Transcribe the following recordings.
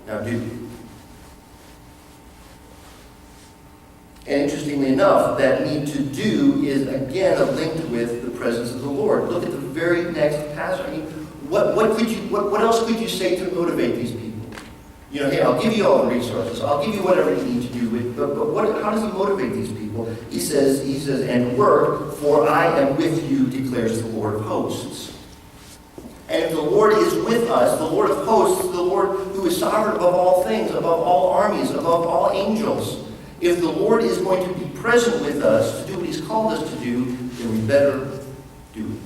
Now do. And interestingly enough, that need to do is again linked with the presence of the Lord. Look at the very next passage. I mean, what else could you say to motivate these people? You know, hey, I'll give you all the resources. I'll give you whatever you need to do. But how does he motivate these people? He says, and work, for I am with you, declares the Lord of hosts. And if the Lord is with us, the Lord of hosts, the Lord who is sovereign above all things, above all armies, above all angels, if the Lord is going to be present with us to do what he's called us to do, then we better do it.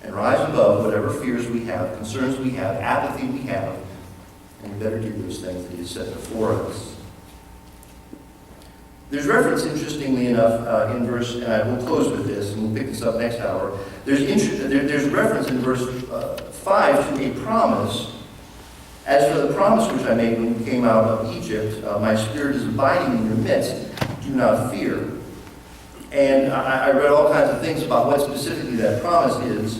And rise above whatever fears we have, concerns we have, apathy we have, and we better do those things that he has set before us. There's reference, interestingly enough, in verse, and I will close with this, and we'll pick this up next hour. There's reference in verse 5 to a promise. As for the promise which I made when you came out of Egypt, my spirit is abiding in your midst. Do not fear. And I read all kinds of things about what specifically that promise is,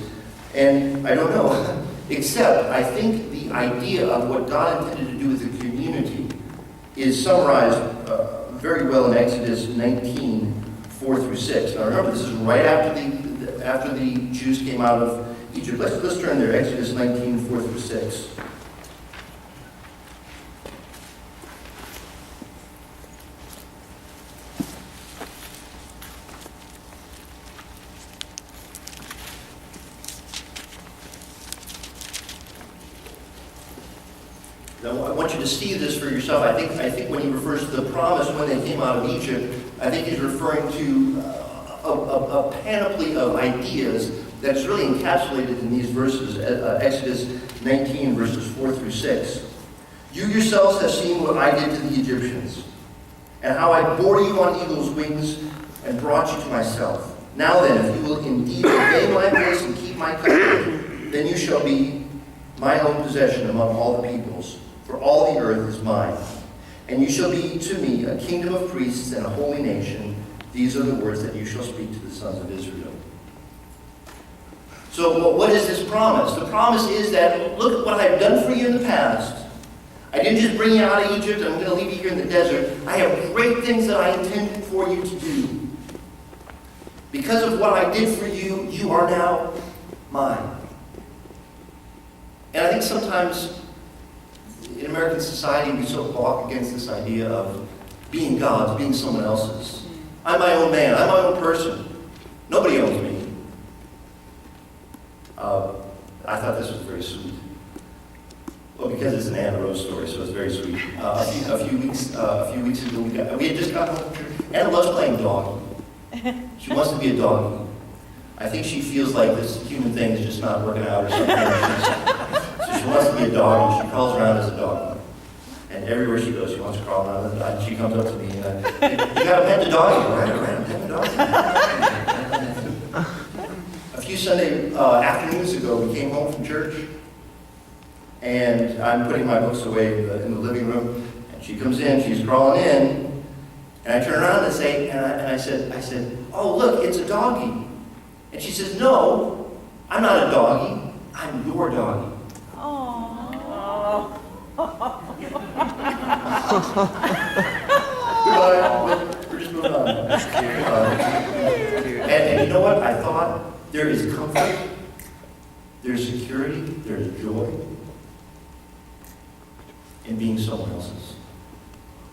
and I don't know, except I think the idea of what God intended to do with the community is summarized very well in Exodus 19, 4 through 6. Now remember, this is right after the Jews came out of Egypt. Let's turn there, Exodus 19, 4 through 6. Now, I want you to see this for yourself. I think when he refers to the promise when they came out of Egypt, I think he's referring to a panoply of ideas that is really encapsulated in these verses, Exodus 19, verses 4 through 6. You yourselves have seen what I did to the Egyptians, and how I bore you on eagle's wings and brought you to myself. Now then, if you will indeed obey my voice and keep my covenant, then you shall be my own possession among all the peoples. For all the earth is mine. And you shall be to me a kingdom of priests and a holy nation. These are the words that you shall speak to the sons of Israel. So what is this promise? The promise is that, look at what I've done for you in the past. I didn't just bring you out of Egypt and I'm going to leave you here in the desert. I have great things that I intended for you to do. Because of what I did for you, you are now mine. And I think sometimes in American society, we sort of walk against this idea of being God's, being someone else's. I'm my own man. I'm my own person. Nobody owns me. I thought this was very sweet. Well, because it's an Anna Rose story, so it's very sweet. A few weeks ago, we had just gotten home from church. Anna loves playing doggy. She wants to be a doggy. I think she feels like this human thing is just not working out or something. She wants to be a dog, and she crawls around as a dog. And everywhere she goes, she wants to crawl around, and she comes up to me, and you got to pet the dog. Right, I'm petting the dog. A few Sunday afternoons ago, we came home from church, and I'm putting my books away in the living room, and she comes in, she's crawling in, and I turn around and I said, oh, look, it's a doggy. And she says, no, I'm not a doggy, I'm your doggy. Goodbye. We're just moving on. That's cute. And you know what? I thought there is comfort, there's security, there's joy in being someone else's.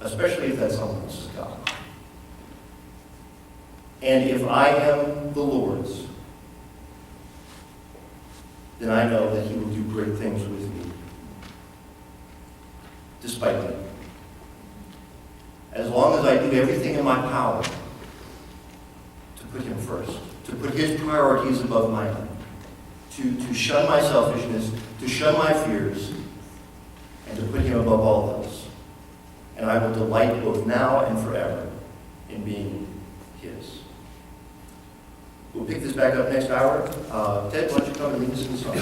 Especially if that someone else is God. And if I am the Lord's, then I know that he will do great things with me. Despite me. As long as I do everything in my power to put him first, to put his priorities above my own, to shun my selfishness, to shun my fears, and to put him above all those. And I will delight both now and forever in being his. We'll pick this back up next hour. Ted, why don't you come and lead us in the song?